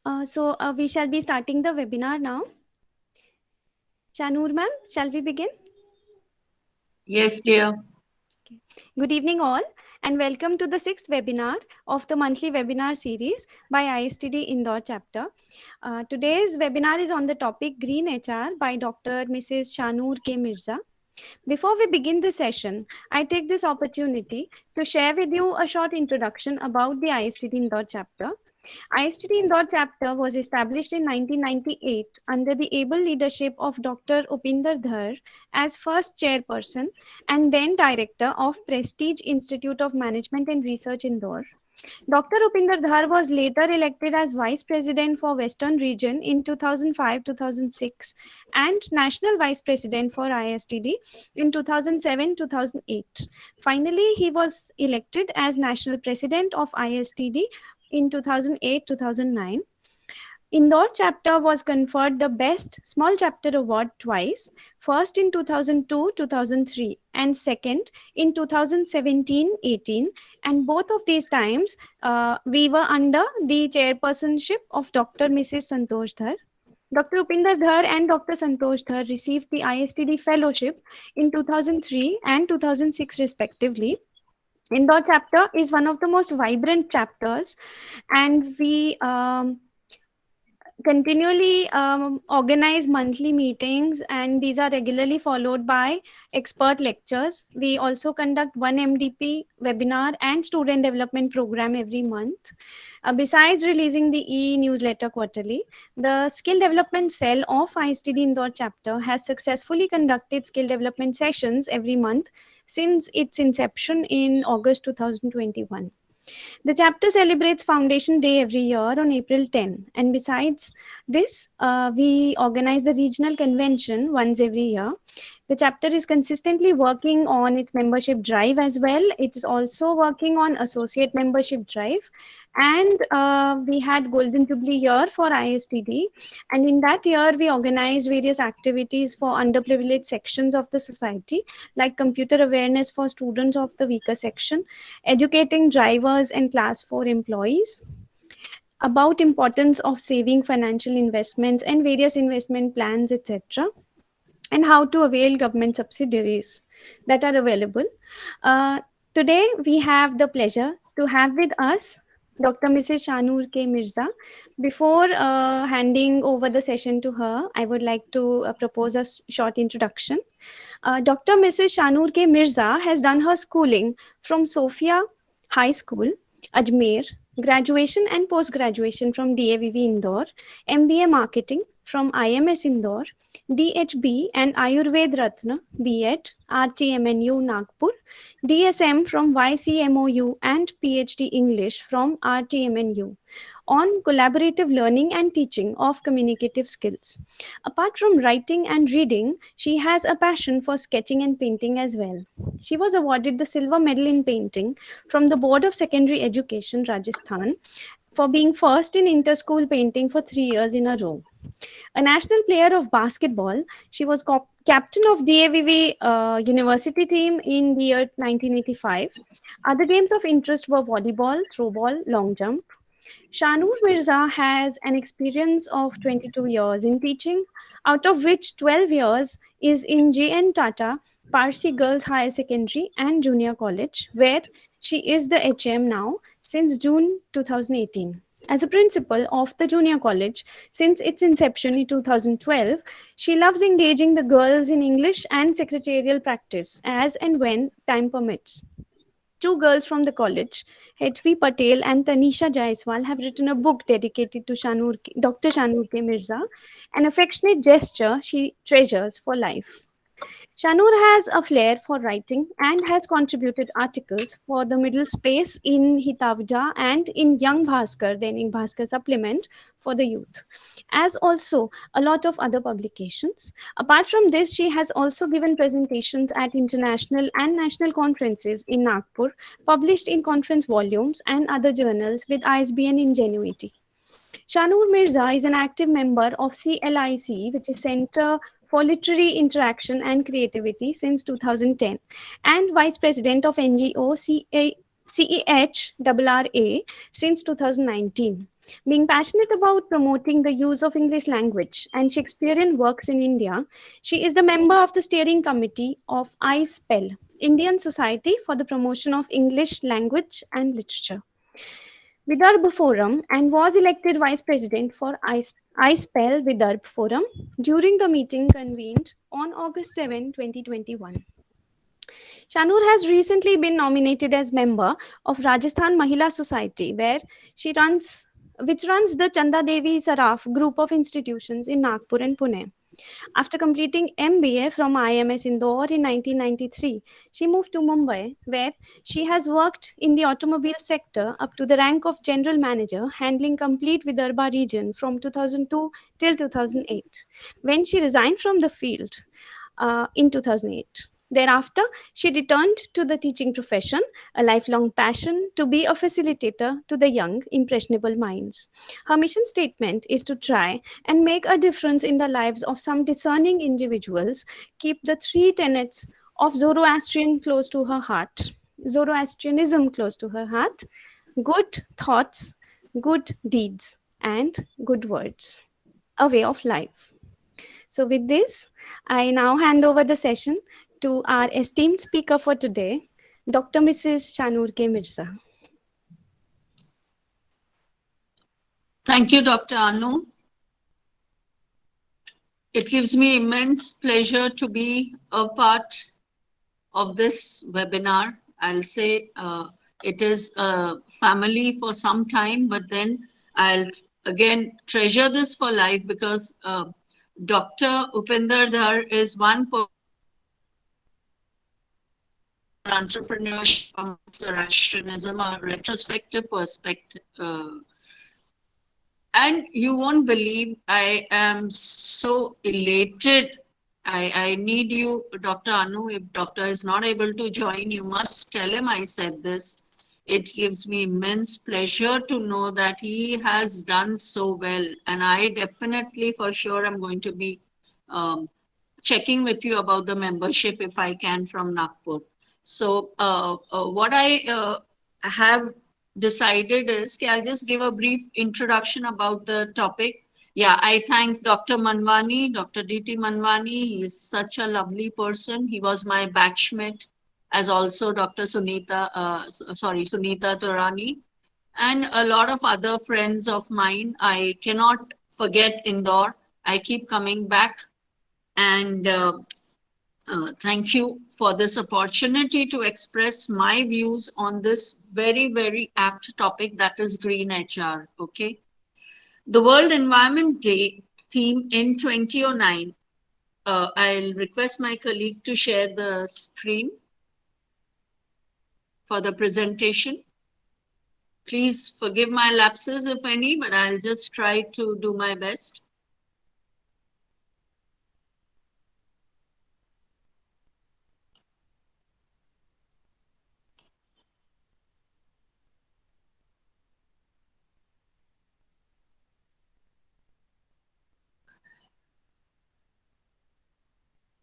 We shall be starting the webinar now. Shanur ma'am, shall we begin? Yes, dear. Good evening all, and welcome to the 6th webinar of the monthly webinar series by ISTD Indore chapter. Today's webinar is on the topic Green HR by Dr. Mrs. Shanur K. Mirza. Before we begin the session, I take this opportunity to share with you a short introduction about the ISTD Indore chapter. ISTD Indore chapter was established in 1998 under the able leadership of Dr. Upinder Dhar as first chairperson and then director of Prestige Institute of Management and Research Indore. Dr. Upinder Dhar was later elected as Vice President for Western Region in 2005-2006 and National Vice President for ISTD in 2007-2008. Finally, he was elected as National President of ISTD in 2008-2009. Indore chapter was conferred the Best Small Chapter Award twice, first in 2002-2003 and second in 2017-18, and both of these times we were under the chairpersonship of Dr. Mrs. Santosh Dhar. Dr. Upinder Dhar and Dr. Santosh Dhar received the ISTD Fellowship in 2003 and 2006 respectively. Indore chapter is one of the most vibrant chapters, and we continually organize monthly meetings, and these are regularly followed by expert lectures. We also conduct one MDP webinar and student development program every month. Besides releasing the e-newsletter quarterly, the skill development cell of ISTD Indore chapter has successfully conducted skill development sessions every month since its inception in August 2021. The chapter celebrates Foundation Day every year on April 10. And besides this, we organize the regional convention once every year. The chapter is consistently working on its membership drive as well. It is also working on associate membership drive. And we had Golden Jubilee year for ISTD. And in that year, we organized various activities for underprivileged sections of the society, like computer awareness for students of the weaker section, educating drivers and class 4 employees, about importance of saving financial investments and various investment plans, etc., and how to avail government subsidiaries that are available. Today, we have the pleasure to have with us Dr. Mrs. Shanur K. Mirza. Before handing over the session to her, I would like to propose a short introduction. Dr. Mrs. Shanur K. Mirza has done her schooling from Sophia High School, Ajmer, graduation and post-graduation from DAVV Indore, MBA Marketing from IMS Indore, DHB and Ayurved Ratna, B.Ed, RTMNU Nagpur, DSM from YCMOU and PhD English from RTMNU on collaborative learning and teaching of communicative skills. Apart from writing and reading, she has a passion for sketching and painting as well. She was awarded the Silver Medal in Painting from the Board of Secondary Education, Rajasthan, for being first in inter-school painting for 3 years in a row. A national player of basketball, she was captain of DAVV University team in the year 1985. Other games of interest were volleyball, throwball, long jump. Shanur Mirza has an experience of 22 years in teaching, out of which 12 years is in JN Tata Parsi Girls Higher Secondary and Junior College, where she is the HM now since June 2018. As a principal of the junior college since its inception in 2012, she loves engaging the girls in English and secretarial practice as and when time permits. Two girls from the college, Hetvi Patel and Tanisha Jaiswal, have written a book dedicated to Dr. Shanur K. Mirza, an affectionate gesture she treasures for life. Shanur has a flair for writing and has contributed articles for the Middle Space in Hitavja and in Young Bhaskar, Dainik Bhaskar supplement for the youth, as also a lot of other publications. Apart from this, she has also given presentations at international and national conferences in Nagpur, published in conference volumes and other journals with ISBN Ingenuity. Shanur Mirza is an active member of CLIC, which is Center for Literary Interaction and Creativity since 2010, and Vice President of NGO CEHRRA since 2019. Being passionate about promoting the use of English language and Shakespearean works in India, she is the member of the steering committee of ISPEL, Indian Society for the Promotion of English Language and Literature, Vidarbha Forum, and was elected vice president for ISPEL Vidarbha Forum during the meeting convened on August 7, 2021. Shanur has recently been nominated as member of Rajasthan Mahila Society, which runs the Chanda Devi Saraf group of institutions in Nagpur and Pune. After completing MBA from IMS Indore in 1993, she moved to Mumbai, where she has worked in the automobile sector up to the rank of general manager, handling complete Vidarbha region from 2002 till 2008, when she resigned from the field in 2008. Thereafter, she returned to the teaching profession, a lifelong passion to be a facilitator to the young, impressionable minds. Her mission statement is to try and make a difference in the lives of some discerning individuals, keep the three tenets of Zoroastrianism close to her heart, good thoughts, good deeds, and good words, a way of life. So, with this, I now hand over the session to our esteemed speaker for today, Dr. Mrs. Shanur K. Mirza. Thank you, Dr. Anu. It gives me immense pleasure to be a part of this webinar. I'll say it is a family for some time, but then I'll again treasure this for life because Dr. Upinder Dhar is one entrepreneurship amongst Zoroastrianism, a retrospective perspective. And you won't believe, I am so elated. I need you, Dr. Anu. If doctor is not able to join, you must tell him I said this. It gives me immense pleasure to know that he has done so well. And I definitely, for sure, am going to be checking with you about the membership if I can from Nagpur. So what I have decided is I'll just give a brief introduction about the topic. Yeah, I thank Dr. Manwani, Dr. D.T. Manwani. He is such a lovely person. He was my batchmate, as also Dr. Sunita Turani, and a lot of other friends of mine. I cannot forget Indore. I keep coming back, and thank you for this opportunity to express my views on this very, very apt topic, that is green HR. Okay. The World Environment Day theme in 2009. I'll request my colleague to share the screen for the presentation. Please forgive my lapses, if any, but I'll just try to do my best.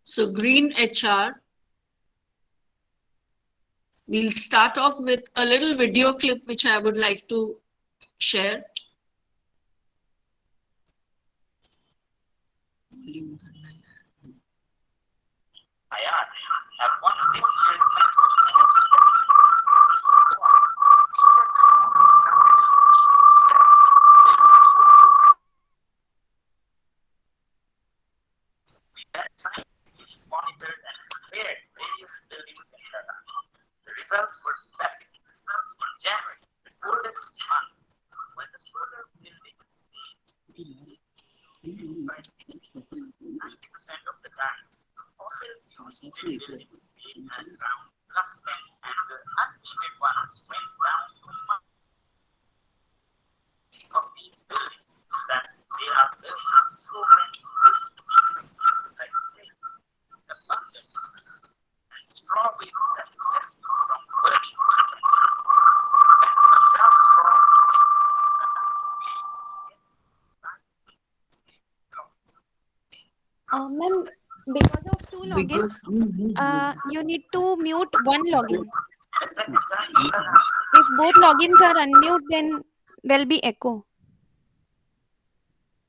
So green HR, we'll start off with a little video clip which I would like to share. Ayan have won this year's monitored and compared various buildings in Ladakh. The results were fantastic. Results in January, the coldest month, when the solar buildings by 90% of the time. Fossil fuels buildings stayed at around +10, and the unheated ones went down to of these buildings that they are very proven to waste like silk, abundant, and straw waste that is rescued from burning. And Punjab straw Ma'am, because of two logins, you need to mute one login. If both logins are unmute, then there'll be echo.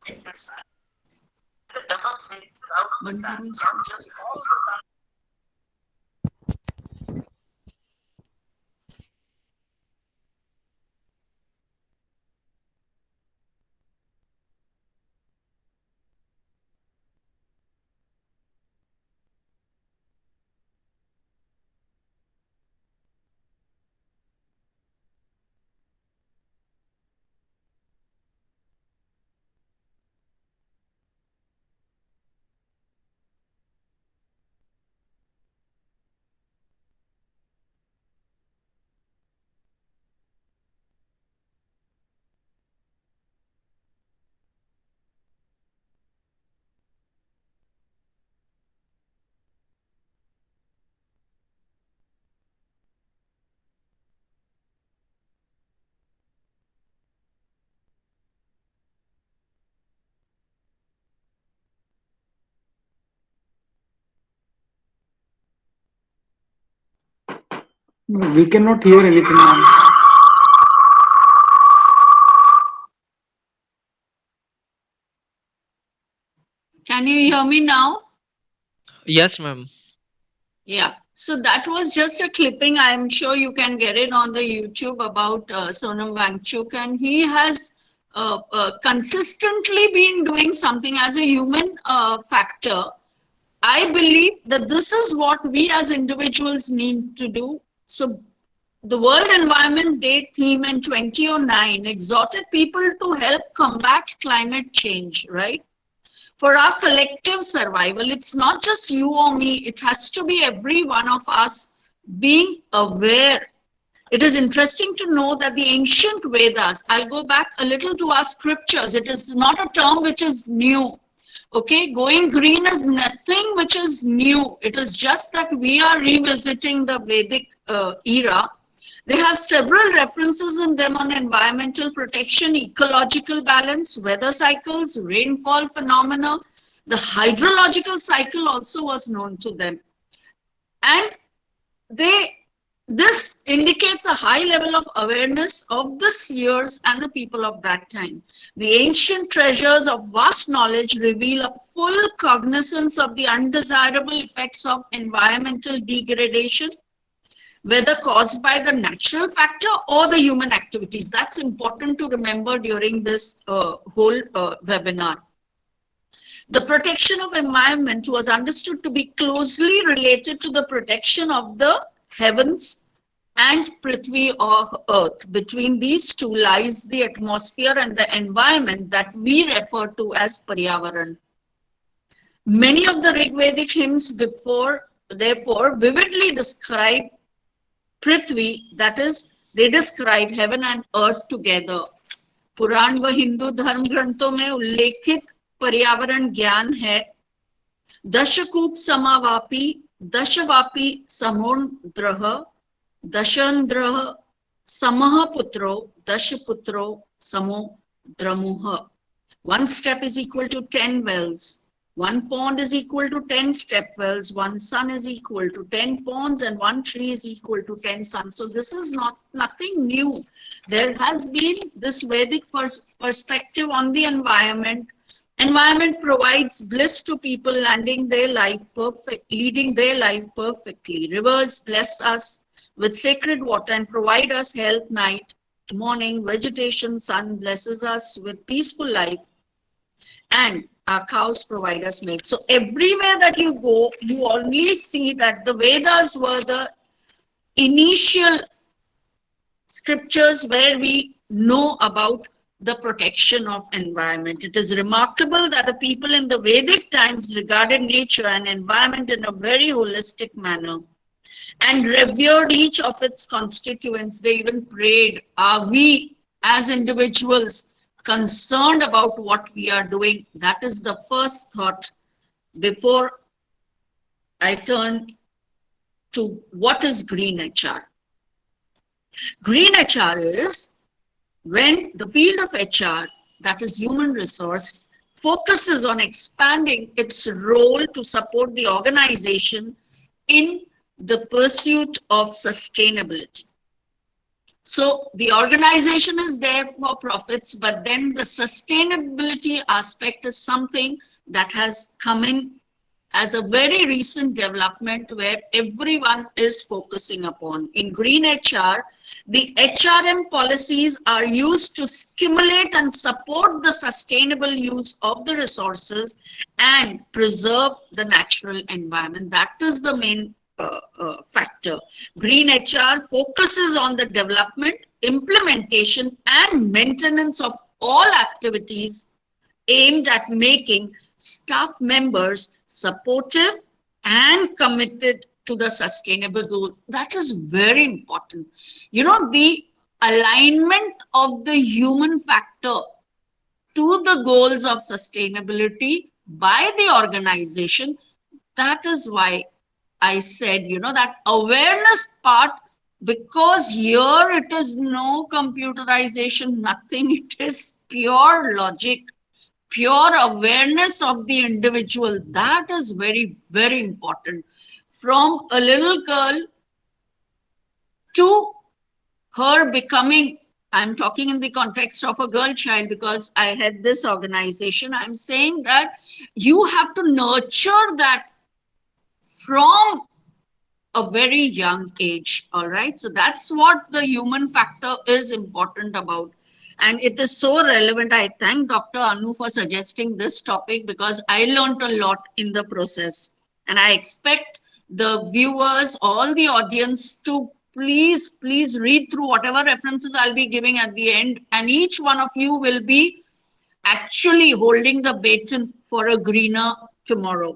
exercise. The demonstrates out the sun, not just all the sun. We cannot hear anything now. Can you hear me now? Yes, ma'am. Yeah. So that was just a clipping. I'm sure you can get it on the YouTube about Sonam Wangchuk, and he has consistently been doing something as a human factor. I believe that this is what we as individuals need to do. So the World Environment Day theme in 2009 exhorted people to help combat climate change, right? For our collective survival, it's not just you or me, it has to be every one of us being aware. It is interesting to know that the ancient Vedas, I'll go back a little to our scriptures, it is not a term which is new. Okay, going green is nothing which is new. It is just that we are revisiting the Vedic era. They have several references in them on environmental protection, ecological balance, weather cycles, rainfall phenomena. The hydrological cycle also was known to them. And this indicates a high level of awareness of the seers and the people of that time. The ancient treasures of vast knowledge reveal a full cognizance of the undesirable effects of environmental degradation, whether caused by the natural factor or the human activities. That's important to remember during this whole webinar. The protection of environment was understood to be closely related to the protection of the heavens and Prithvi or earth. Between these two lies the atmosphere and the environment that we refer to as Paryavaran. Many of the Rigvedic hymns therefore vividly describe Prithvi, that is, they describe heaven and earth together. पुराण व हिंदू धर्म ग्रंथों में उल्लेखित पर्यावरण ज्ञान है दशकूप समावापी दशवापी समोन्द्रः दशन्द्रः समः पुत्रो दशपुत्रो समो द्रमुः. One step is equal to 10 wells. One pond is equal to 10 step wells, one sun is equal to 10 ponds, and one tree is equal to 10 suns. So this is nothing new. There has been this Vedic perspective on the environment. Environment provides bliss to people leading their life perfectly. Rivers bless us with sacred water and provide us health night, morning. Vegetation, sun blesses us with peaceful life. And our cows provide us milk. So everywhere that you go, you only see that the Vedas were the initial scriptures where we know about the protection of environment. It is remarkable that the people in the Vedic times regarded nature and environment in a very holistic manner and revered each of its constituents. They even prayed, are we as individuals concerned about what we are doing? That is the first thought before I turn to what is green HR. Green HR is when the field of HR, that is human resource, focuses on expanding its role to support the organization in the pursuit of sustainability. So the organization is there for profits, but then the sustainability aspect is something that has come in as a very recent development where everyone is focusing upon. In Green HR, the HRM policies are used to stimulate and support the sustainable use of the resources and preserve the natural environment. That is the main factor. Green HR focuses on the development, implementation, and maintenance of all activities aimed at making staff members supportive and committed to the sustainable goals. That is very important. You know, the alignment of the human factor to the goals of sustainability by the organization. That is why I said, you know, that awareness part, because here it is no computerization, nothing. It is pure logic, pure awareness of the individual. That is very, very important. From a little girl to her becoming, I'm talking in the context of a girl child because I had this organization. I'm saying that you have to nurture that from a very young age. All right. So that's what the human factor is important about. And it is so relevant. I thank Dr. Anu for suggesting this topic because I learned a lot in the process. And I expect the viewers, all the audience to please read through whatever references I'll be giving at the end. And each one of you will be actually holding the baton for a greener tomorrow.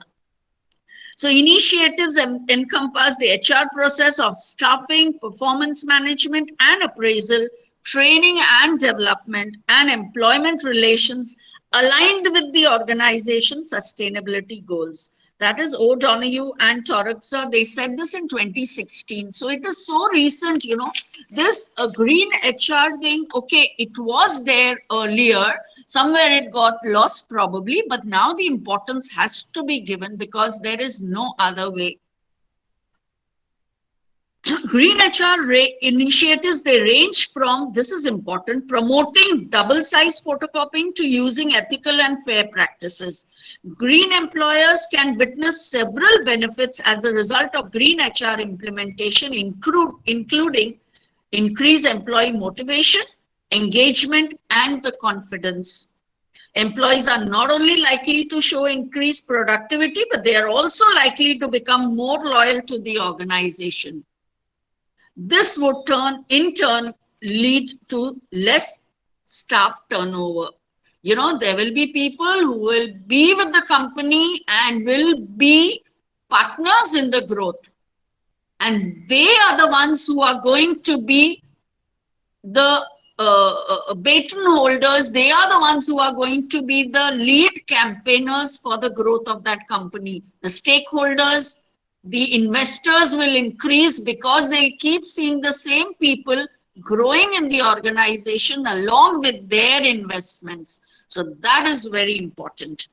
So initiatives encompass the HR process of staffing, performance management and appraisal, training and development, and employment relations aligned with the organization's sustainability goals. That is O'Donoghue and Toroksa. They said this in 2016. So it is so recent, you know, this green HR thing, okay, it was there earlier. Somewhere it got lost probably, but now the importance has to be given because there is no other way. Green HR initiatives, they range from, this is important, promoting double-size photocopying to using ethical and fair practices. Green employers can witness several benefits as a result of green HR implementation, including increased employee motivation, engagement, and the confidence. Employees are not only likely to show increased productivity, but they are also likely to become more loyal to the organization. This would in turn lead to less staff turnover. You know, there will be people who will be with the company and will be partners in the growth. And they are the ones who are going to be the baton holders. They are the ones who are going to be the lead campaigners for the growth of that company. The stakeholders, the investors will increase because they'll keep seeing the same people growing in the organization along with their investments. So that is very important.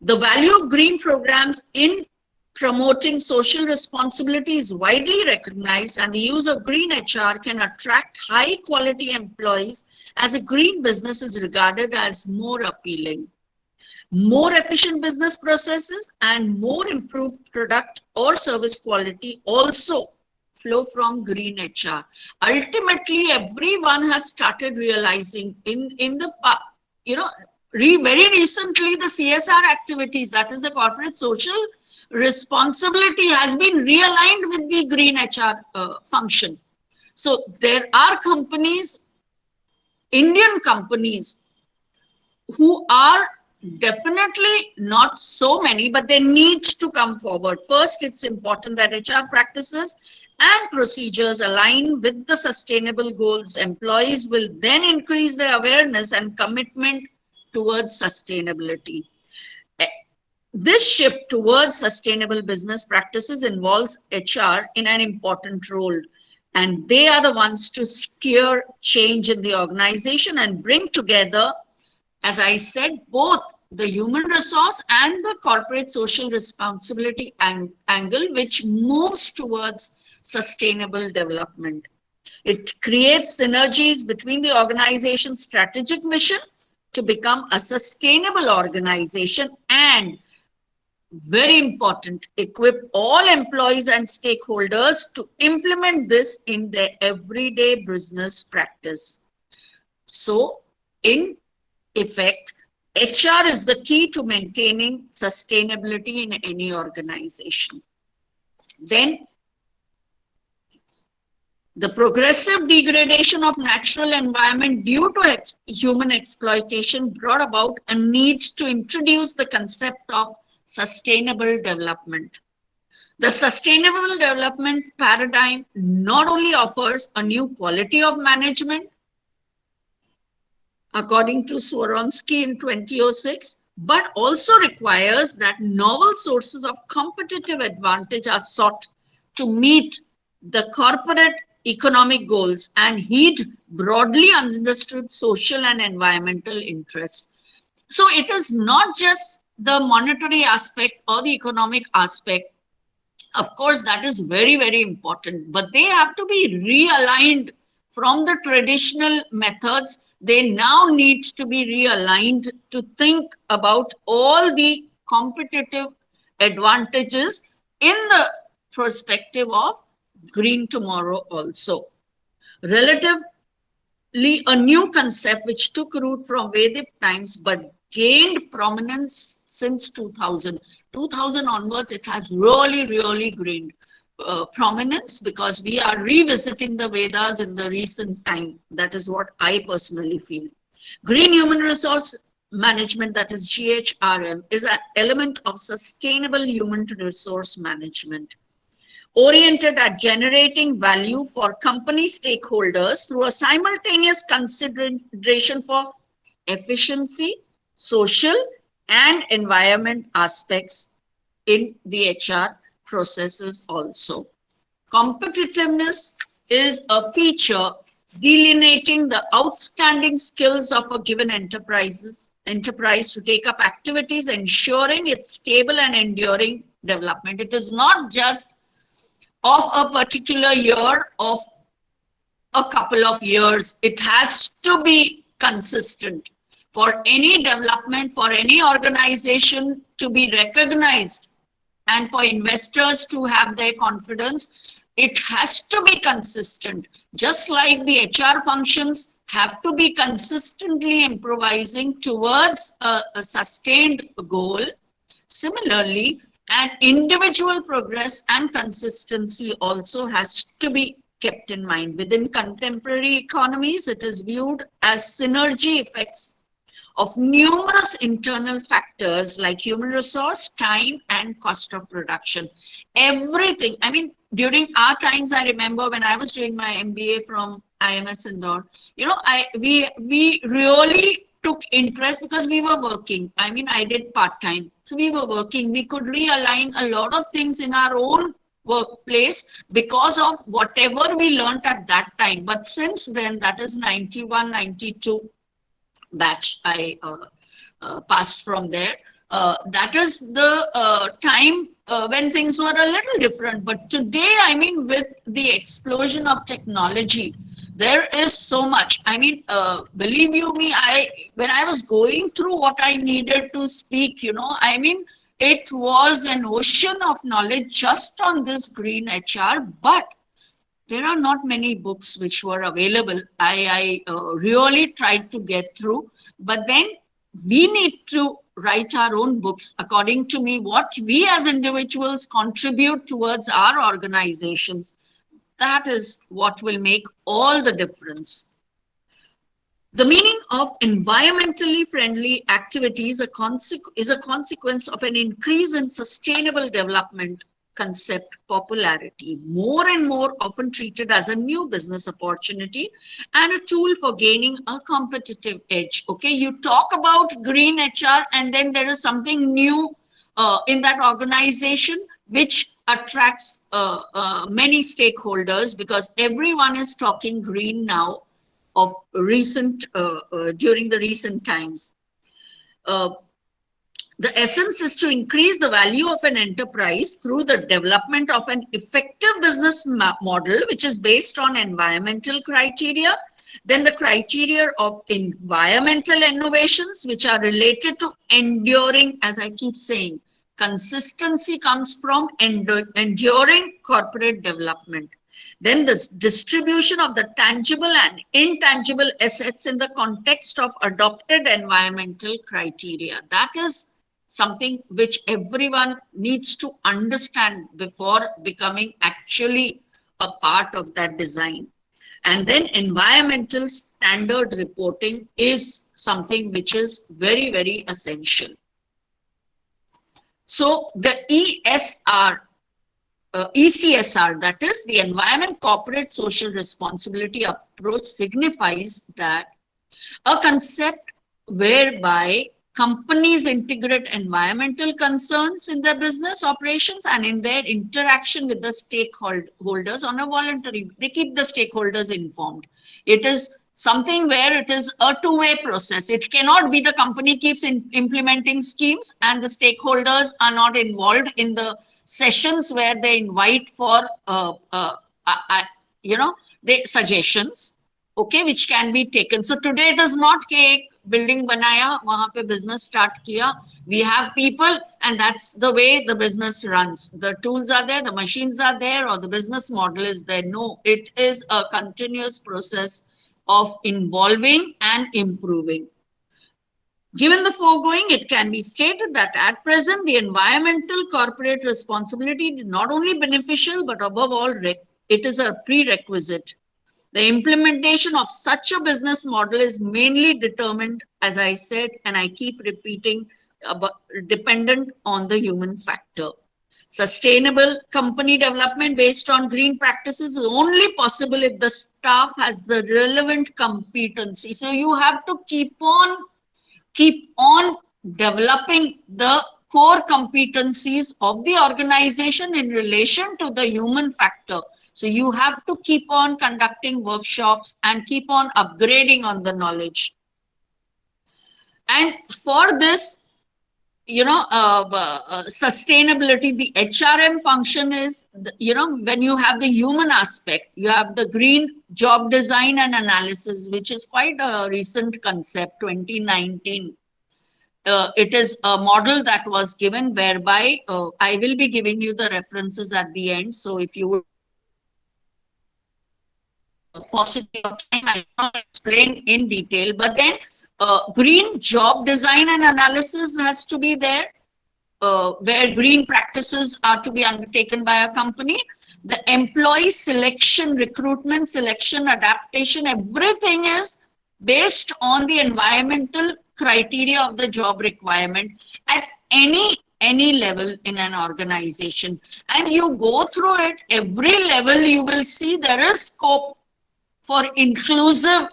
The value of green programs in promoting social responsibility is widely recognized, and the use of green HR can attract high quality employees as a green business is regarded as more appealing. More efficient business processes and more improved product or service quality also flow from green HR. Ultimately, everyone has started realizing in the, you know, very recently the CSR activities, that is the corporate social responsibility, has been realigned with the green HR function. So there are companies, Indian companies, who are definitely not so many, but they need to come forward. First, it's important that HR practices and procedures align with the sustainable goals. Employees will then increase their awareness and commitment towards sustainability. This shift towards sustainable business practices involves HR in an important role, and they are the ones to steer change in the organization and bring together, as I said, both the human resource and the corporate social responsibility angle, which moves towards sustainable development. It creates synergies between the organization's strategic mission to become a sustainable organization and, very important, equip all employees and stakeholders to implement this in their everyday business practice. So, in effect, HR is the key to maintaining sustainability in any organization. Then, the progressive degradation of natural environment due to human exploitation brought about a need to introduce the concept of sustainable development. The sustainable development paradigm not only offers a new quality of management, according to Swaronsky in 2006, but also requires that novel sources of competitive advantage are sought to meet the corporate economic goals and heed broadly understood social and environmental interests. So it is not just the monetary aspect or the economic aspect. Of course, that is very, very important, but they have to be realigned from the traditional methods. They now need to be realigned to think about all the competitive advantages in the perspective of green tomorrow also. Relatively a new concept which took root from Vedic times but gained prominence since 2000. 2000 onwards, it has really gained prominence because we are revisiting the Vedas in the recent time. That is what I personally feel. Green human resource management, that is GHRM, is an element of sustainable human resource management, oriented at generating value for company stakeholders through a simultaneous consideration for efficiency, social, and environment aspects in the HR processes also. Competitiveness is a feature delineating the outstanding skills of a given enterprise to take up activities ensuring its stable and enduring development. It is not just of a particular year, of a couple of years. It has to be consistent. For any development, for any organization to be recognized and for investors to have their confidence, it has to be consistent. Just like the HR functions have to be consistently improvising towards a sustained goal, similarly, and individual progress and consistency also has to be kept in mind. Within contemporary economies, it is viewed as synergy effects of numerous internal factors like human resource, time, and cost of production. Everything. I mean, during our times, I remember when I was doing my MBA from IMS Indore, you know, we really took interest because we were working. I mean, I did part-time. So we were working. We could realign a lot of things in our own workplace because of whatever we learned at that time. But since then, that is 91, 92 batch I passed from there. That is the time when things were a little different. But today, I mean, with the explosion of technology, there is so much. I mean, believe you me, when I was going through what I needed to speak, you know, I mean, it was an ocean of knowledge just on this green HR, but there are not many books which were available. I really tried to get through, but then we need to write our own books according to me, what we as individuals contribute towards our organizations. That is what will make all the difference. The meaning of environmentally friendly activities is a consequence of an increase in sustainable development concept popularity, more and more often treated as a new business opportunity and a tool for gaining a competitive edge. Okay, you talk about green HR and then there is something new in that organization which attracts many stakeholders because everyone is talking green now of recent during the recent times. The essence is to increase the value of an enterprise through the development of an effective business model, which is based on environmental criteria. Then the criteria of environmental innovations, which are related to enduring, as I keep saying, consistency comes from enduring corporate development. Then the distribution of the tangible and intangible assets in the context of adopted environmental criteria. That is something which everyone needs to understand before becoming actually a part of that design. And then environmental standard reporting is something which is very, very essential. So the ECSR, that is the Environment Corporate Social Responsibility approach, signifies that a concept whereby companies integrate environmental concerns in their business operations and in their interaction with the stakeholders on a voluntary, they keep the stakeholders informed. It is something where it is a two-way process. It cannot be the company keeps implementing schemes and the stakeholders are not involved in the sessions where they invite for, the suggestions, okay, which can be taken. So today it is not cake building banaya, wahan pe business start kiya. We have people and that's the way the business runs. The tools are there, the machines are there, or the business model is there. No, it is a continuous process of involving and improving. Given the foregoing, it can be stated that at present, the environmental corporate responsibility is not only beneficial, but above all, it is a prerequisite. The implementation of such a business model is mainly determined, as I said, and I keep repeating, dependent on the human factor. Sustainable company development based on green practices is only possible if the staff has the relevant competency. So you have to keep on developing the core competencies of the organization in relation to the human factor. So you have to keep on conducting workshops and keep on upgrading on the knowledge. And for this, sustainability, the HRM function is, when you have the human aspect, you have the green job design and analysis, which is quite a recent concept, 2019. It is a model that was given whereby I will be giving you the references at the end. So if you would possibly of time, I cannot explain in detail, but then green job design and analysis has to be there, where green practices are to be undertaken by a company. The employee selection, recruitment, selection, adaptation, everything is based on the environmental criteria of the job requirement at any level in an organization. And you go through it, every level you will see there is scope for inclusive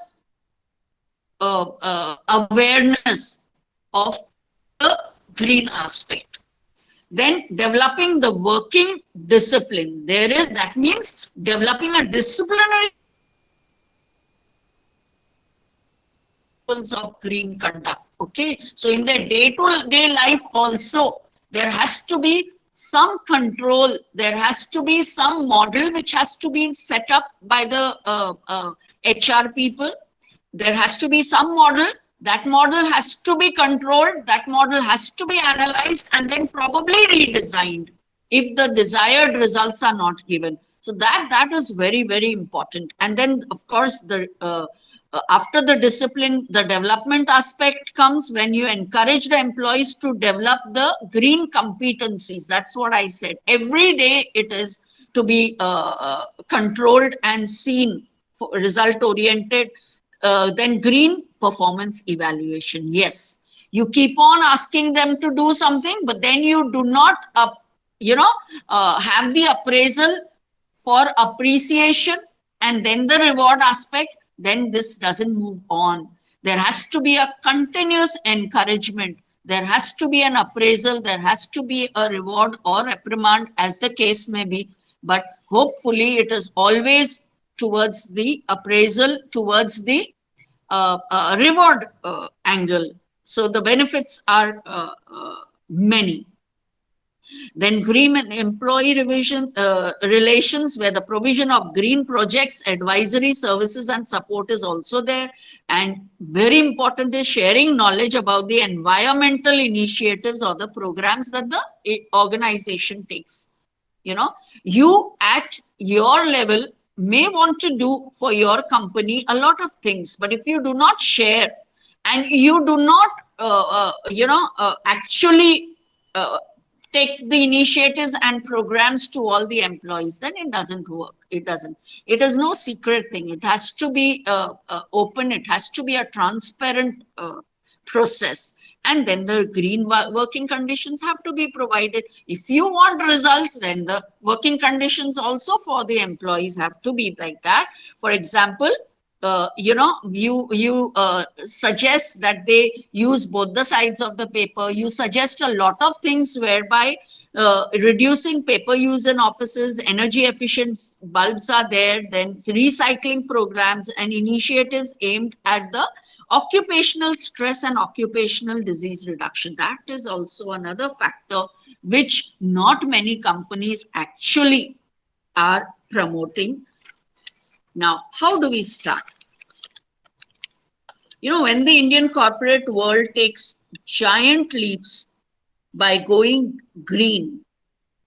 awareness of the green aspect. Then developing the working discipline. That means developing a disciplinary of green conduct. Okay, so in their day-to-day life also, there has to be some control, there has to be some model which has to be set up by the HR people. There has to be some model, that model has to be controlled, that model has to be analyzed and then probably redesigned if the desired results are not given. So that is very, very important. And then of course, after the discipline, the development aspect comes when you encourage the employees to develop the green competencies. That's what I said. Every day it is to be controlled and seen, result oriented. Then green performance evaluation. Yes, you keep on asking them to do something, but then you do not, have the appraisal for appreciation and then the reward aspect. Then this doesn't move on. There has to be a continuous encouragement. There has to be an appraisal. There has to be a reward or reprimand, as the case may be. But hopefully it is always towards the appraisal, towards the reward angle. So the benefits are many. Then green and employee relations, where the provision of green projects, advisory services and support is also there. And very important is sharing knowledge about the environmental initiatives or the programs that the organization takes. You know, you at your level may want to do for your company a lot of things, but if you do not share and you do not actually take the initiatives and programs to all the employees, then it doesn't work. It doesn't. It is no secret thing. It has to be open. It has to be a transparent process. And then the green working conditions have to be provided. If you want results, then the working conditions also for the employees have to be like that. For example, you suggest that they use both the sides of the paper. You suggest a lot of things whereby reducing paper use in offices, energy efficient bulbs are there, then recycling programs and initiatives aimed at the occupational stress and occupational disease reduction. That is also another factor which not many companies actually are promoting. Now, how do we start? You know, when the Indian corporate world takes giant leaps by going green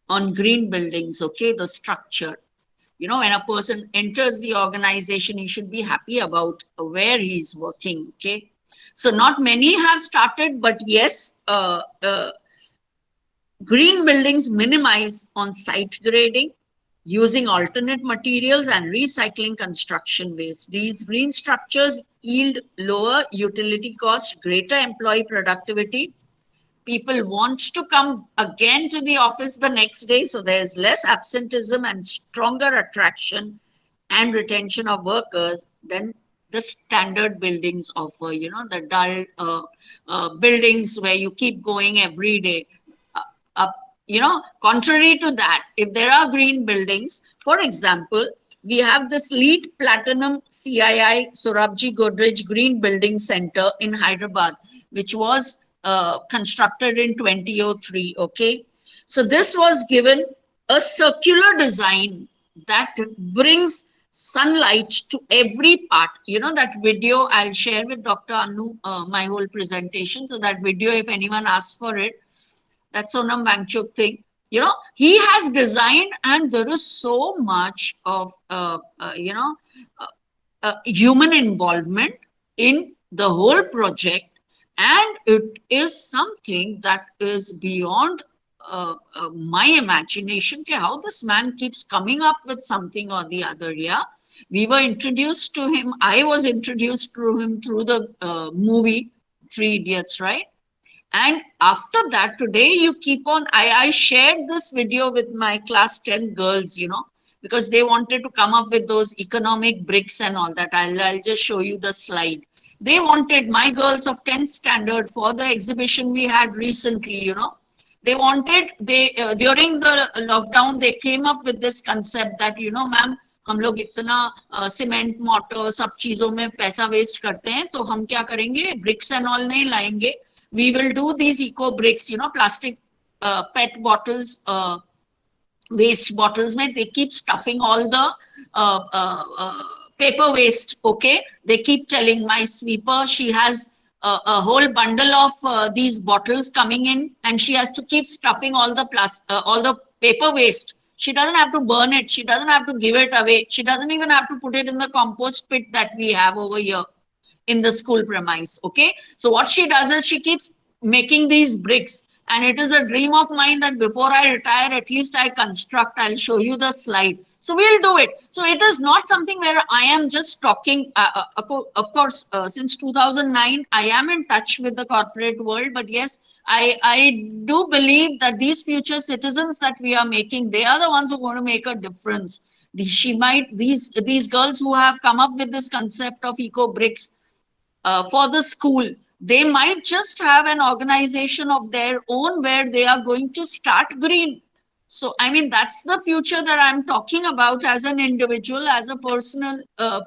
on green buildings, okay, the structure, you know, when a person enters the organization, he should be happy about where he's working, okay. So not many have started, but yes, green buildings minimize on-site grading, using alternate materials and recycling construction waste. These green structures yield lower utility costs, greater employee productivity. People want to come again to the office the next day, so there's less absenteeism and stronger attraction and retention of workers than the standard buildings offer, you know, the dull buildings where you keep going every day. You know, contrary to that, if there are green buildings, for example, we have this LEED Platinum CII Sorabji Godrej Green Building Center in Hyderabad, which was constructed in 2003, okay. So this was given a circular design that brings sunlight to every part. You know, that video I'll share with Dr. Anu, my whole presentation. So that video, if anyone asks for it, that's Sonam Wangchuk thing. You know, he has designed, and there is so much of, human involvement in the whole project. And it is something that is beyond my imagination, how this man keeps coming up with something or the other. Yeah, we were introduced to him. I was introduced to him through the movie Three Idiots, right? And after that, today you keep on, I shared this video with my class 10 girls, you know, because they wanted to come up with those economic bricks and all that. I'll just show you the slide. They wanted, my girls of 10th standard, for the exhibition we had recently, you know, they wanted, during the lockdown, they came up with this concept that, you know, ma'am, हम लोग इतना cement motor सब चीजों में पैसा waste करते हैं, तो हम क्या करेंगे, ब्रिक्स एंड ऑल नहीं लाएंगे. We will do these eco bricks, you know, plastic PET bottles, waste bottles, mein they keep stuffing all the paper waste, okay. They keep telling, my sweeper, she has a whole bundle of these bottles coming in, and she has to keep stuffing all the paper waste. She doesn't have to burn it, she doesn't have to give it away, she doesn't even have to put it in the compost pit that we have over here in the school premise, okay. So what she does is she keeps making these bricks, and it is a dream of mine that before I retire, at least I construct. I'll show you the slide. So we'll do it. So it is not something where I am just talking. Of course, since 2009, I am in touch with the corporate world, but yes, I do believe that these future citizens that we are making, they are the ones who are going to make a difference. These girls who have come up with this concept of eco bricks, for the school, they might just have an organization of their own where they are going to start green. So, I mean, that's the future that I'm talking about as an individual, as a personal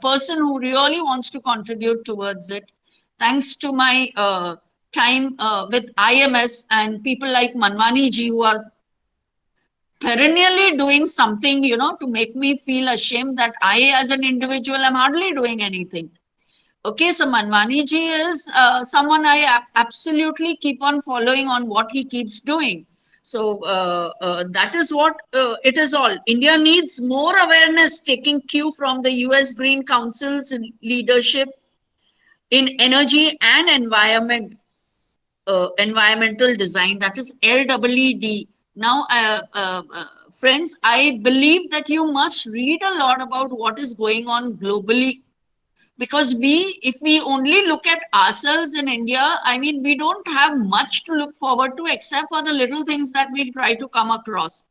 person who really wants to contribute towards it. Thanks to my time with IMS and people like Manwani ji, who are perennially doing something, you know, to make me feel ashamed that I, as an individual, am hardly doing anything. Okay, so Manwani ji is someone I absolutely keep on following on what he keeps doing. So that is what it is all. India needs more awareness, taking cue from the US Green Council's leadership in energy and environment, environmental design, that is LEED. Now, friends, I believe that you must read a lot about what is going on globally, because if we only look at ourselves in India, I mean, we don't have much to look forward to except for the little things that we try to come across.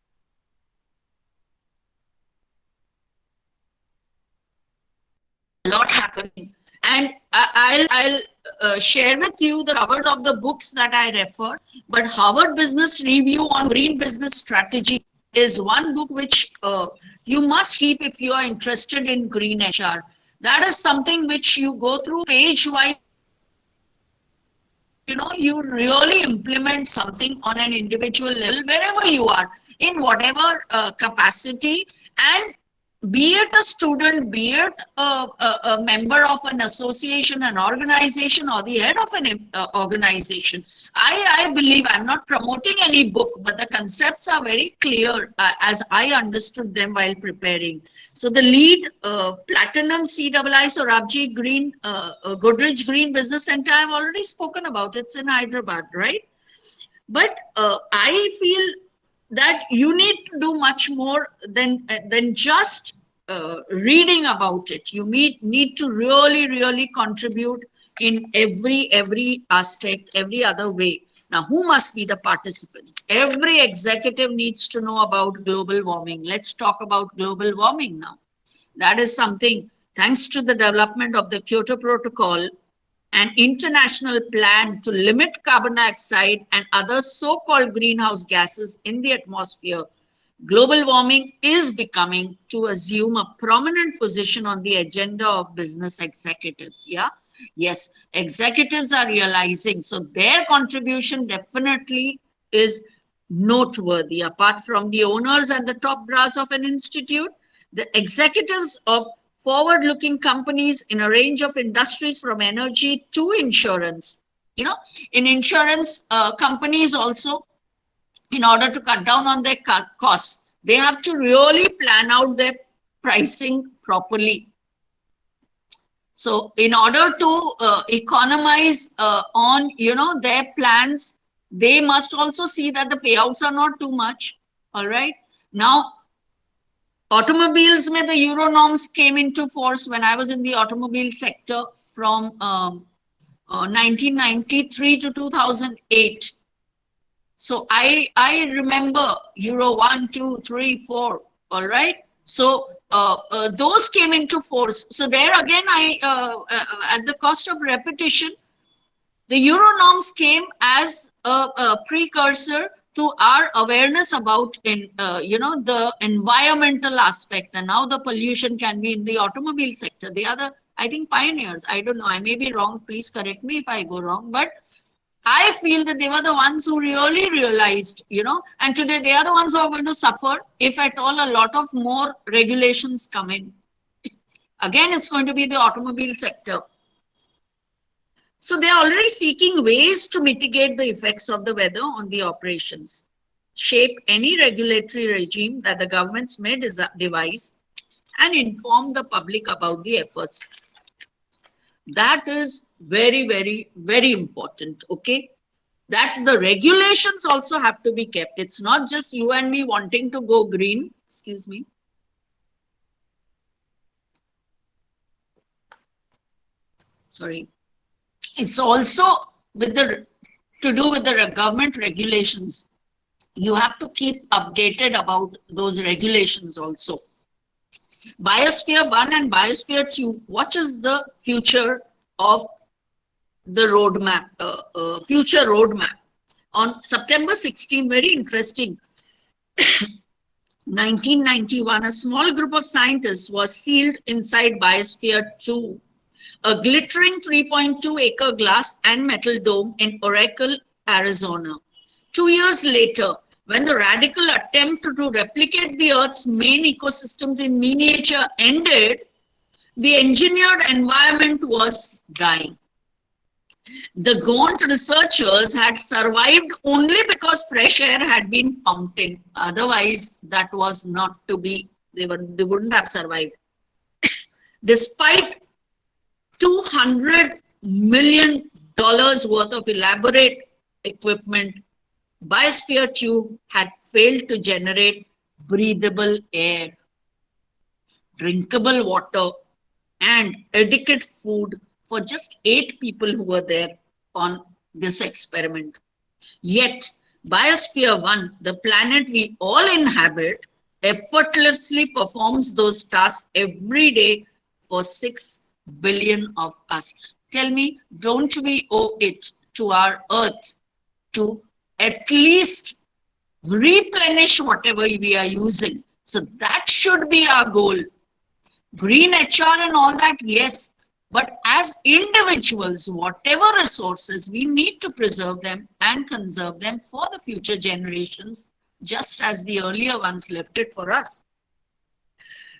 A lot happening. And I'll share with you the covers of the books that I refer. But Harvard Business Review on Green Business Strategy is one book which you must keep if you are interested in green HR. That is something which you go through page-wise. You know, you really implement something on an individual level wherever you are, in whatever capacity, and be it a student, be it a member of an association, an organization, or the head of an organization. I believe, I'm not promoting any book, but the concepts are very clear as I understood them while preparing. So the LEED Platinum CII Sorabji Green, Goodrich Green Business Center, I've already spoken about. It's in Hyderabad, right? But I feel that you need to do much more than just reading about it. You need to really contribute in every aspect, every other way. Now, who must be the participants? Every executive needs to know about global warming. Let's talk about global warming now. That is something, thanks to the development of the Kyoto Protocol, an international plan to limit carbon dioxide and other so-called greenhouse gases in the atmosphere, global warming is becoming to assume a prominent position on the agenda of business executives. Yeah, yes, executives are realizing, so their contribution definitely is noteworthy. Apart from the owners and the top brass of an institute, the executives of forward-looking companies in a range of industries, from energy to insurance. You know, in insurance companies also, in order to cut down on their costs, they have to really plan out their pricing properly. So in order to economize on, you know, their plans, they must also see that the payouts are not too much. All right. Now, automobiles, mein the Euro norms came into force when I was in the automobile sector from 1993 to 2008. So I remember Euro 1, 2, 3, 4. All right. So those came into force. So there again, at the cost of repetition, the Euro norms came as a precursor to our awareness about you know, the environmental aspect, and now the pollution can be in the automobile sector. They are the, I think, pioneers. I don't know, I may be wrong, please correct me if I go wrong, but I feel that they were the ones who really realized, you know, and today they are the ones who are going to suffer if at all a lot of more regulations come in. Again, it's going to be the automobile sector. So they're already seeking ways to mitigate the effects of the weather on the operations, shape any regulatory regime that the governments may devise, and inform the public about the efforts. That is very important, okay? That the regulations also have to be kept. It's not just you and me wanting to go green. Excuse me. Sorry. It's also with to do with the government regulations. You have to keep updated about those regulations also. Biosphere 1 and Biosphere 2, what is the future of the roadmap, future roadmap? On September 16, very interesting, 1991, a small group of scientists was sealed inside Biosphere 2, a glittering 3.2-acre glass and metal dome in Oracle, Arizona. 2 years later, when the radical attempt to replicate the Earth's main ecosystems in miniature ended, the engineered environment was dying. The gaunt researchers had survived only because fresh air had been pumped in. Otherwise, that was not to be, they wouldn't have survived. Despite $200 million worth of elaborate equipment, Biosphere 2 had failed to generate breathable air, drinkable water, and adequate food for just 8 people who were there on this experiment. Yet, Biosphere 1, the planet we all inhabit, effortlessly performs those tasks every day for 6 billion of us. Tell me, don't we owe it to our Earth to at least replenish whatever we are using? So that should be our goal. Green HR and all that, yes. But as individuals, whatever resources, we need to preserve them and conserve them for the future generations, just as the earlier ones left it for us.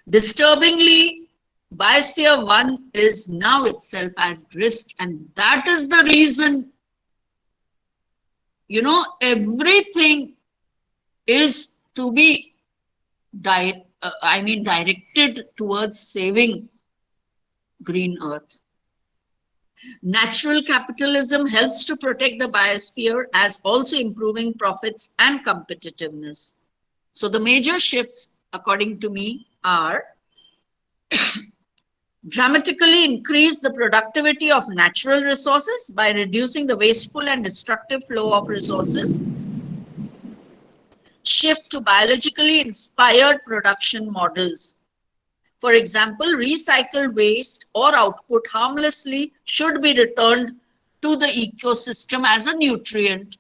Disturbingly, Biosphere 1 is now itself at risk, and that is the reason, you know, everything is to be directed towards saving green Earth. Natural capitalism helps to protect the biosphere as also improving profits and competitiveness. So the major shifts, according to me, are dramatically increase the productivity of natural resources by reducing the wasteful and destructive flow of resources. Shift to biologically inspired production models. For example, recycled waste or output harmlessly should be returned to the ecosystem as a nutrient.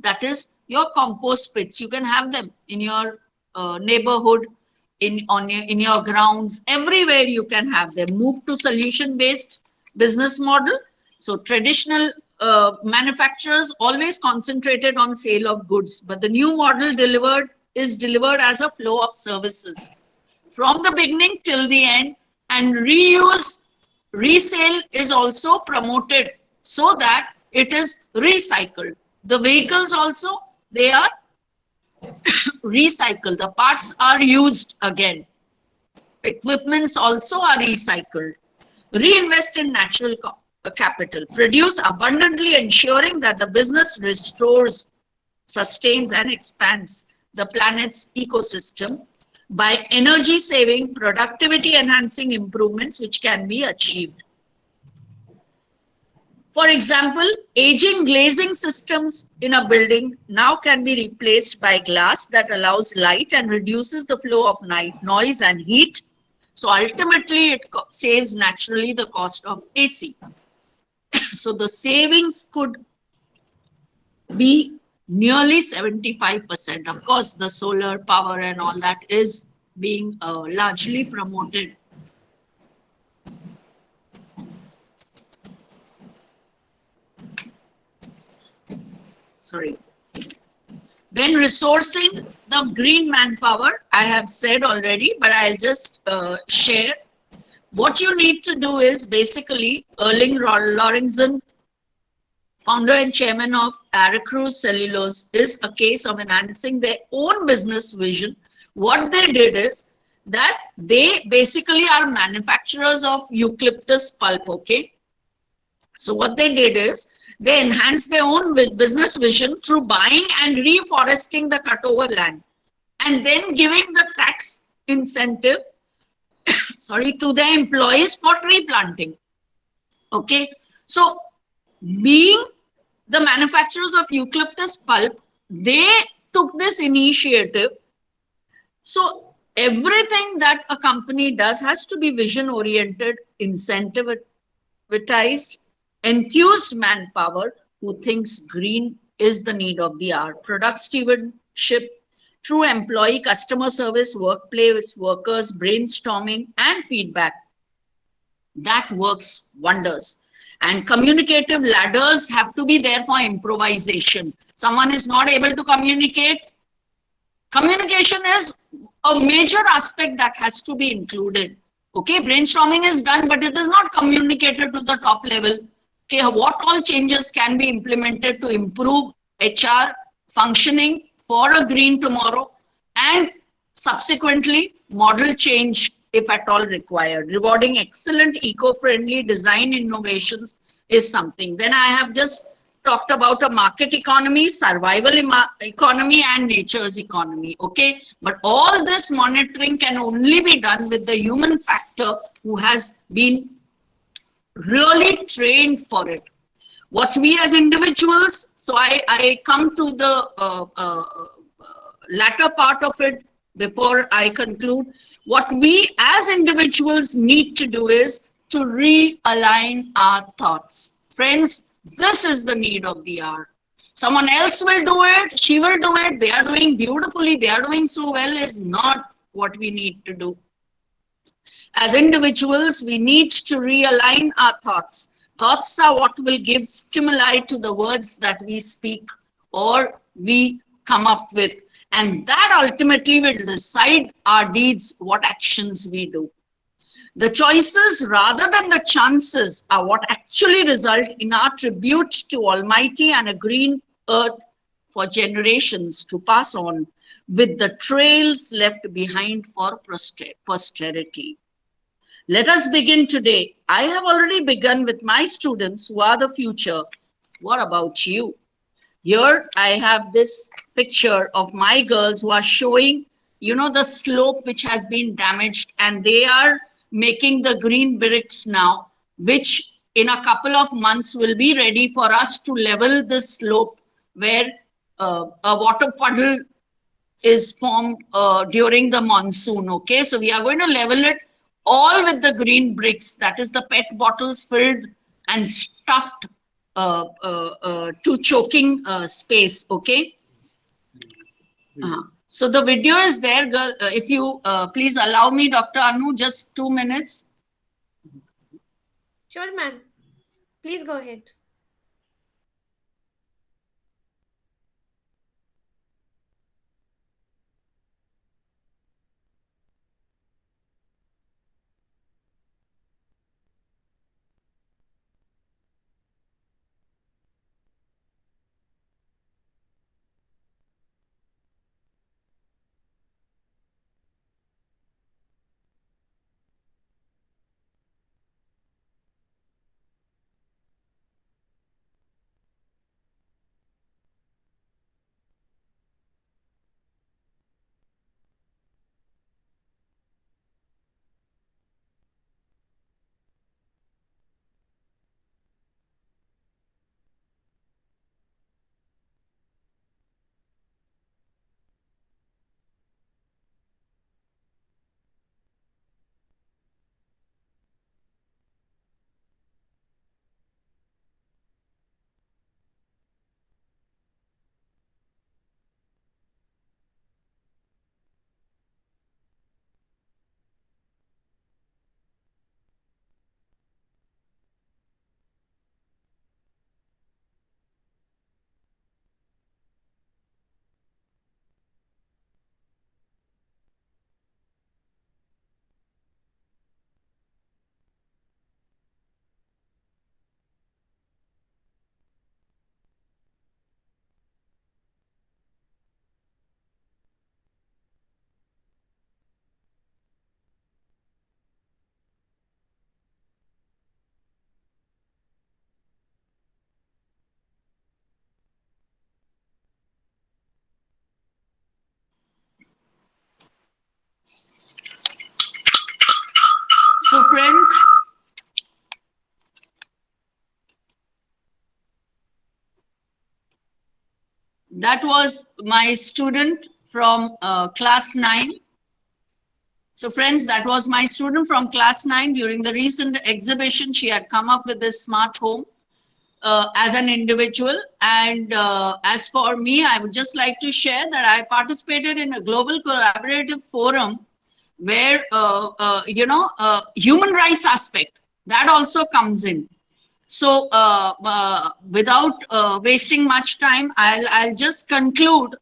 That is your compost pits. You can have them in your neighborhood, in your grounds, everywhere you can have them. Move to solution-based business model. So traditional manufacturers always concentrated on sale of goods, but the new model is delivered as a flow of services from the beginning till the end, and resale is also promoted so that it is recycled. The vehicles also, they are recycled. The parts are used again. Equipments also are recycled. Reinvest in natural capital. Produce abundantly, ensuring that the business restores, sustains, and expands the planet's ecosystem by energy saving, productivity enhancing improvements which can be achieved. For example, aging glazing systems in a building now can be replaced by glass that allows light and reduces the flow of noise and heat. So ultimately, it saves naturally the cost of AC. So the savings could be nearly 75%. Of course, the solar power and all that is being largely promoted. Sorry. Then resourcing the green manpower, I have said already, but I'll just share. What you need to do is basically Erling Lorenzen, founder and chairman of Aracruz Cellulose, is a case of enhancing their own business vision. What they did is that they basically are manufacturers of eucalyptus pulp, okay? So what they did is they enhanced their own business vision through buying and reforesting the cutover land and then giving the tax incentive to their employees for tree planting. Okay, so being the manufacturers of eucalyptus pulp, they took this initiative. So everything that a company does has to be vision oriented, incentivized, enthused manpower who thinks green is the need of the hour. Product stewardship through employee customer service, workplace workers, brainstorming and feedback. That works wonders. And communicative ladders have to be there for improvisation. Someone is not able to communicate. Communication is a major aspect that has to be included. Okay, brainstorming is done, but it is not communicated to the top level. Okay, what all changes can be implemented to improve HR functioning for a green tomorrow, and subsequently model change if at all required. Rewarding excellent eco-friendly design innovations is something. Then I have just talked about a market economy, survival economy, and nature's economy. Okay, but all this monitoring can only be done with the human factor who has been really trained for it. What we as individuals, so I come to the latter part of it before I conclude. What we as individuals need to do is to realign our thoughts. Friends, this is the need of the hour. Someone else will do it, she will do it, they are doing beautifully, they are doing so well, is not what we need to do. As individuals, we need to realign our thoughts. Thoughts are what will give stimuli to the words that we speak or we come up with. And that ultimately will decide our deeds, what actions we do. The choices rather than the chances are what actually result in our tribute to Almighty and a green earth for generations to pass on, with the trails left behind for posterity. Let us begin today. I have already begun with my students who are the future. What about you? Here I have this picture of my girls who are showing, you know, the slope which has been damaged, and they are making the green bricks now, which in a couple of months will be ready for us to level the slope where a water puddle is formed during the monsoon. Okay, so we are going to level it all with the green bricks, that is the PET bottles filled and stuffed to choking space. Okay. So the video is there, girl. If you please allow me, Dr. Anu, just 2 minutes. Sure, ma'am. Please go ahead. So friends, that was my student from class 9. So friends, that was my student from class 9. During the recent exhibition, she had come up with this smart home as an individual. And as for me, I would just like to share that I participated in a global collaborative forum where, human rights aspect, That also comes in. So without wasting much time, I'll just conclude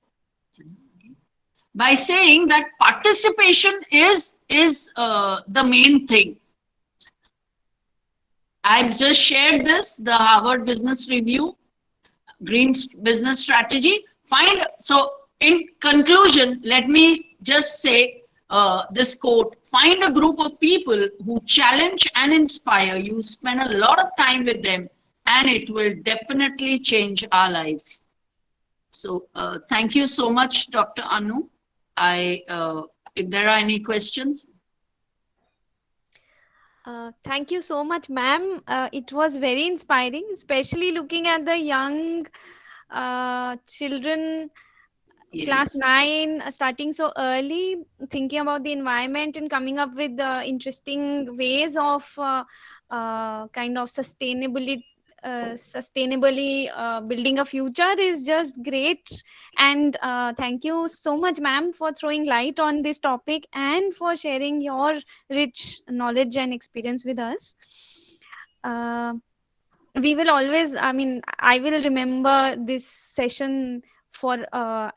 by saying that participation is the main thing. I've just shared this, the Harvard Business Review, Green Business Strategy. So in conclusion, let me just say this quote: find a group of people who challenge and inspire you, spend a lot of time with them, and it will definitely change our lives. So thank you so much, Dr. Anu. If there are any questions. Thank you so much, ma'am. It was very inspiring, especially looking at the young children, class Yes. 9, starting so early, thinking about the environment and coming up with interesting ways of kind of sustainably building a future is just great. And thank you so much, ma'am, for throwing light on this topic and for sharing your rich knowledge and experience with us. We will always, I will remember this session for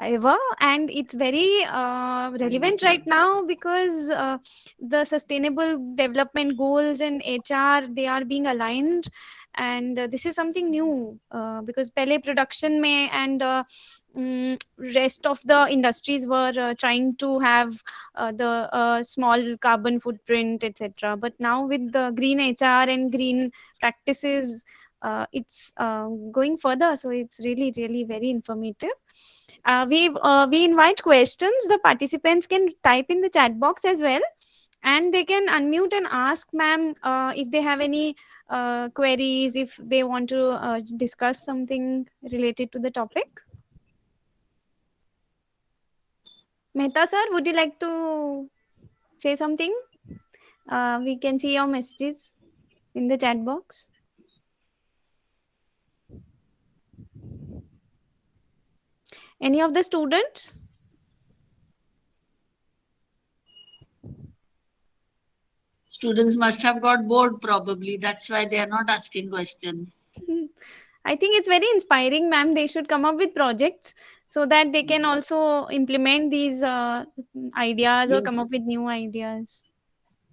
ever, and it's very relevant right now because the sustainable development goals and HR, they are being aligned, and this is something new because Pele production may and rest of the industries were trying to have the small carbon footprint, etc. But now with the green HR and green practices, it's going further, so it's really very informative. We invite questions. The participants can type in the chat box as well, and they can unmute and ask ma'am if they have any queries, if they want to discuss something related to the topic. Mehta sir, would you like to say something? We can see your messages in the chat box. Any of the students? Students must have got bored probably. That's why they are not asking questions. I think it's very inspiring, ma'am. They should come up with projects so that they can also implement these ideas or come up with new ideas.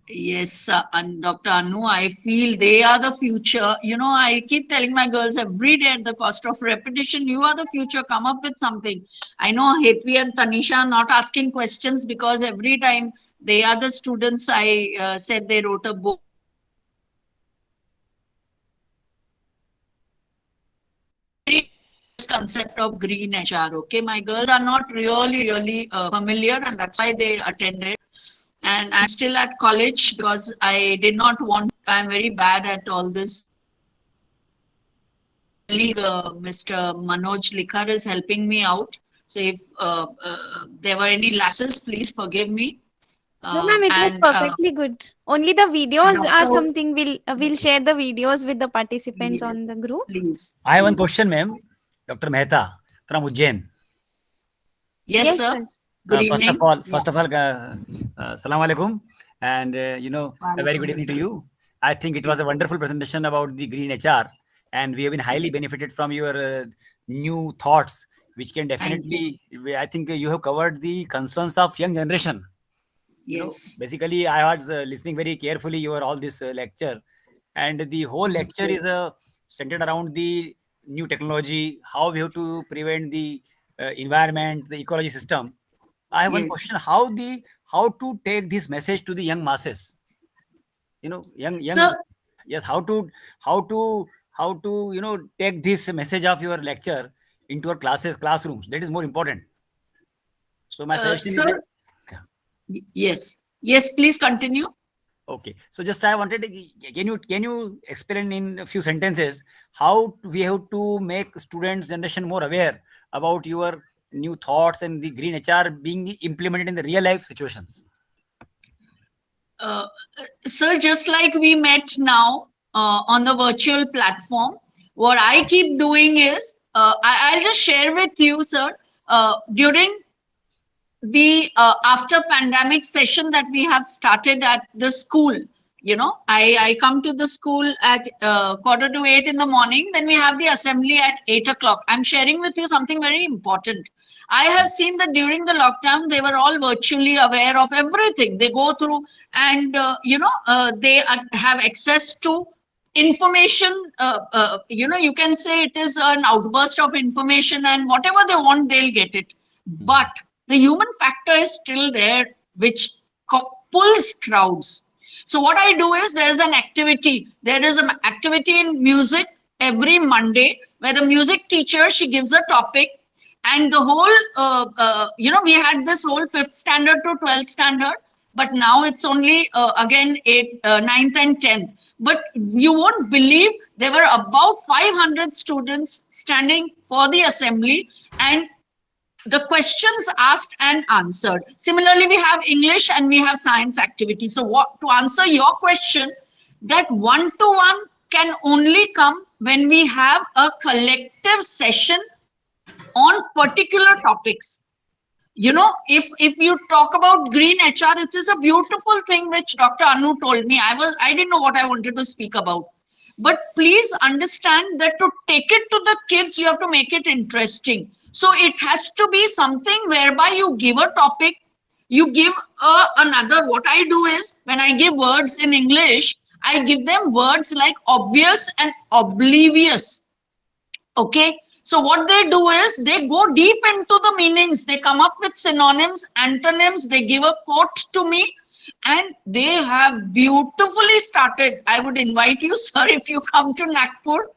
Yes, and Dr. Anu, I feel they are the future. You know, I keep telling my girls every day at the cost of repetition, you are the future, come up with something. I know Hetvi and Tanisha are not asking questions because every time they are the students. I said they wrote a book. Concept of green HR. Okay, my girls are not really familiar, and that's why they attended. And I'm still at college because I did not want. I'm very bad at all this. Mr. Manoj Likhar is helping me out. So if there were any lapses, please forgive me. No, ma'am, it was perfectly good. Only the videos are something we'll share the videos with the participants on the group. Please. I have one question, ma'am. Dr. Mehta from Ujjain. Yes, sir. Good evening. First of all, Assalamu alaikum, and a very good evening to you. I think it was a wonderful presentation about the green HR, and we have been highly benefited from your new thoughts, which can definitely. I think you have covered the concerns of young generation. Yes. Basically, I was listening very carefully your all this lecture, and the whole lecture is centered around the new technology, how we have to prevent the environment, the ecology system. I have one question: how to take this message to the young masses? Young. Sir, yes, how to take this message of your lecture into our classrooms. That is more important. So my suggestion is. Yes, please continue. Okay, so just I wanted to, can you explain in a few sentences how we have to make students generation more aware about your new thoughts and the green HR being implemented in the real life situations? Sir, just like we met now on the virtual platform, what I keep doing is I'll just share with you, sir, during the after pandemic session that we have started at the school, I come to the school at 7:45 in the morning. Then we have the assembly at 8 o'clock. I'm sharing with you something very important. I have seen that during the lockdown, they were all virtually aware of everything they go through, and they have access to information. You can say it is an outburst of information, and whatever they want, they'll get it. But the human factor is still there, which pulls crowds. So what I do is there is an activity. There is an activity in music every Monday where the music teacher, she gives a topic, and the whole we had this whole 5th standard to 12th standard, but now it's only again 9th and 10th. But you won't believe there were about 500 students standing for the assembly, and the questions asked and answered. Similarly, we have English and we have science activity. So to answer your question, that one-to-one can only come when we have a collective session on particular topics. If you talk about green HR, it is a beautiful thing which Dr. Anu told me. I didn't know what I wanted to speak about. But please understand that to take it to the kids, you have to make it interesting. So it has to be something whereby you give a topic, you give another. What I do is, when I give words in English, I give them words like obvious and oblivious. Okay. So what they do is they go deep into the meanings. They come up with synonyms, antonyms. They give a quote to me, and they have beautifully started. I would invite you, sir, if you come to Nagpur,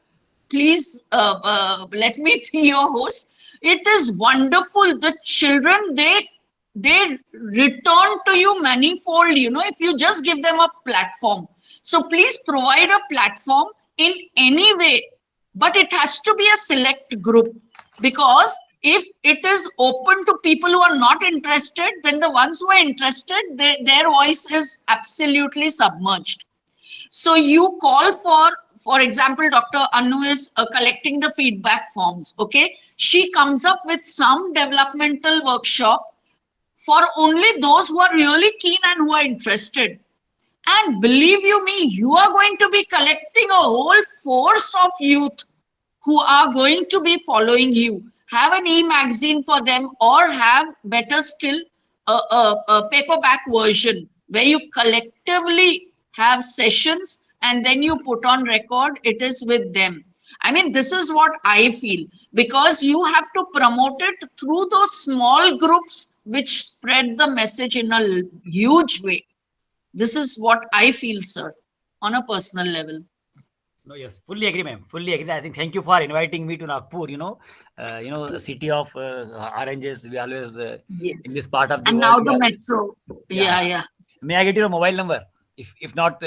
please let me be your host. It is wonderful. The children, they return to you manifold, if you just give them a platform. So please provide a platform in any way, but it has to be a select group, because if it is open to people who are not interested, then the ones who are interested, their voice is absolutely submerged. So you call for example, Dr. Anu is collecting the feedback forms. Okay, she comes up with some developmental workshop for only those who are really keen and who are interested. And believe you me, you are going to be collecting a whole force of youth who are going to be following you. Have an e-magazine for them, or have, better still, a paperback version where you collectively have sessions and then you put on record. It is with them. I mean, this is what I feel, because you have to promote it through those small groups which spread the message in a huge way. This is what I feel, sir, on a personal level. No, yes, fully agree, ma'am. Fully agree. I think thank you for inviting me to Nagpur. The city of oranges. We always Yes. in this part of the and world. now the metro. Yeah. May I get your mobile number? If not,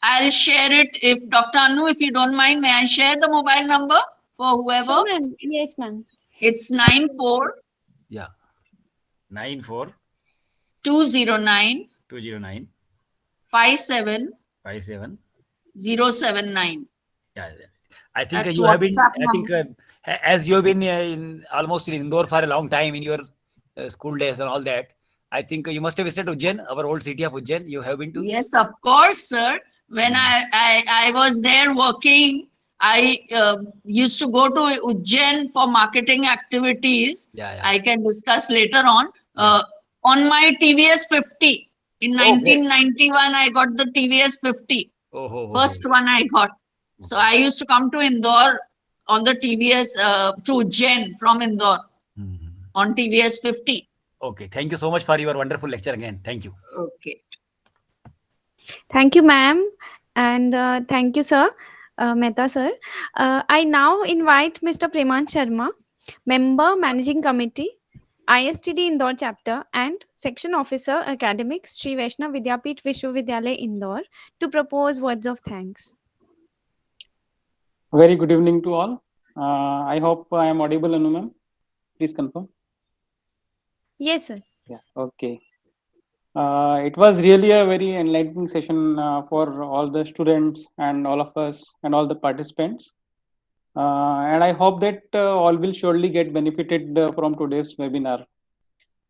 I'll share it. If Dr. Anu, if you don't mind, may I share the mobile number for whoever? Sure, ma'am. Yes, ma'am. It's 94 94 209 209 57 57. 079. Yeah, I think That's you have been. WhatsApp I think as you have been in almost in Indore for a long time in your school days and all that. I think you must have visited Ujjain, our old city of Ujjain. You have been to. Yes, of course, sir. When I was there working, I used to go to Ujjain for marketing activities. Yeah. I can discuss later on. On my TVS 50 in 1991, I got the TVS 50. First one I got. So I used to come to Indore on the TVS to Ujjain from Indore on TVS 50. Okay, thank you so much for your wonderful lecture again. Thank you. Okay. Thank you, ma'am. And thank you, sir, Mehta, sir. I now invite Mr. Premant Sharma, Member Managing Committee, ISTD Indore Chapter and Section Officer Academics, Sri Vaishnav Vidyapeeth Vishwavidyalaya, Indore, to propose words of thanks. Very good evening to all. I hope I am audible, Anu ma'am. Please confirm. Yes, sir. Yeah. Okay. It was really a very enlightening session for all the students and all of us and all the participants. And I hope that all will surely get benefited from today's webinar.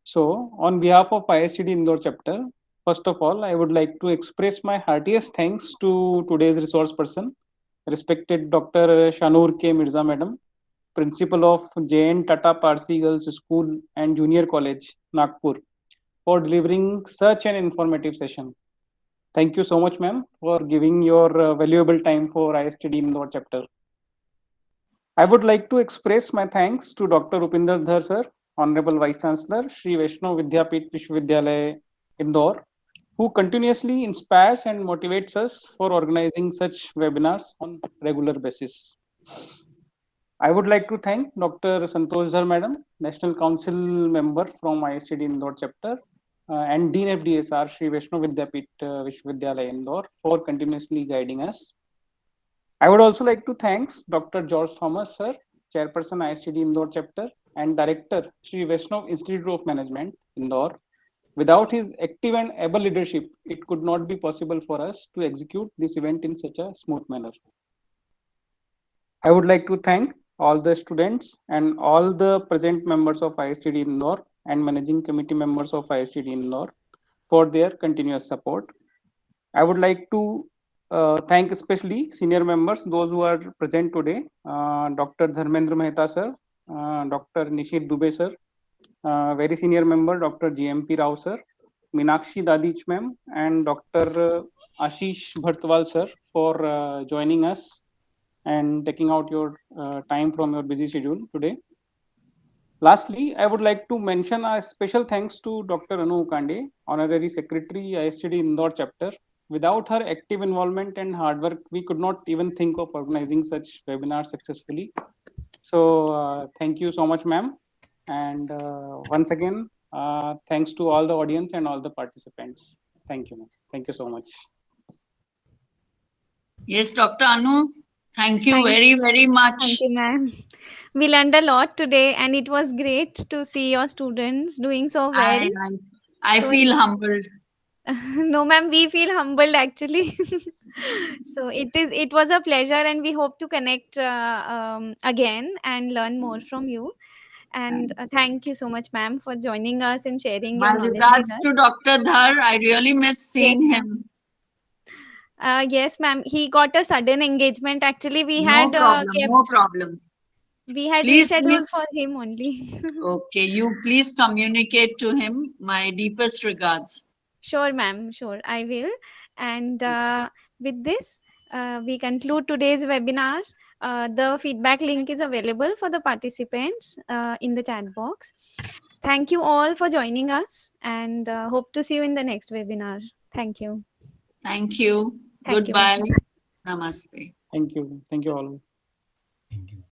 So, on behalf of ISTD Indore Chapter, First of all, I would like to express my heartiest thanks to today's resource person, respected Dr. Shanur K. Mirza Madam, Principal of JN Tata Parsi Girls School and Junior College, Nagpur, for delivering such an informative session. Thank you so much, ma'am, for giving your valuable time for ISTD Indore chapter. I would like to express my thanks to Dr. Upinder Dhar sir, Honorable Vice Chancellor, Shri Vaishnav Vidyapeeth Vishwavidyalaya, Indore, who continuously inspires and motivates us for organizing such webinars on regular basis. I would like to thank Dr. Santosh Dhar Madam, National Council member from ISTD Indore chapter, and Dean FDSR, Shri Vaishnav Vidyapeeth Vishwavidyalaya, Indore, for continuously guiding us. I would also like to thank Dr. George Thomas, sir, Chairperson ISTD Indore chapter, and Director, Shri Vaishnav Institute of Management, Indore. Without his active and able leadership, it could not be possible for us to execute this event in such a smooth manner. I would like to thank all the students and all the present members of ISTD Indore and managing committee members of ISTD Indore for their continuous support. I would like to thank especially senior members, those who are present today, Dr. Dharmendra Mehta sir, Dr. Nishit Dubey sir, very senior member Dr. GMP Rao sir, Meenakshi Dadich ma'am, and Dr. Ashish Bhartwal sir for joining us and taking out your time from your busy schedule today. Lastly, I would like to mention a special thanks to Dr. Anu Ukande, Honorary Secretary, ISTD Indore chapter. Without her active involvement and hard work, we could not even think of organizing such webinars successfully. So thank you so much, ma'am. And once again, thanks to all the audience and all the participants. Thank you, ma'am. Thank you so much. Yes, Dr. Anu, thank you Thank- very, very much. Thank you, ma'am. We learned a lot today, and it was great to see your students doing so well. I So- feel humbled. No, ma'am, we feel humbled actually. So it was a pleasure, and we hope to connect again and learn more from you. And thank you so much, ma'am, for joining us and sharing My your knowledge with regards us. to Dr. Dhar. I really miss seeing Yes, him. Yes, ma'am. He got a sudden engagement. Actually, we No had problem, kept, no problem. we had Please, rescheduled please. for him only. Okay, you please communicate to him my deepest regards. Sure, ma'am. Sure, I will. And with this, we conclude today's webinar. The feedback link is available for the participants in the chat box. Thank you all for joining us, and hope to see you in the next webinar. Thank you. Thank you. Thank you, Goodbye. ma'am. Namaste. Thank you. Thank you all. Thank you.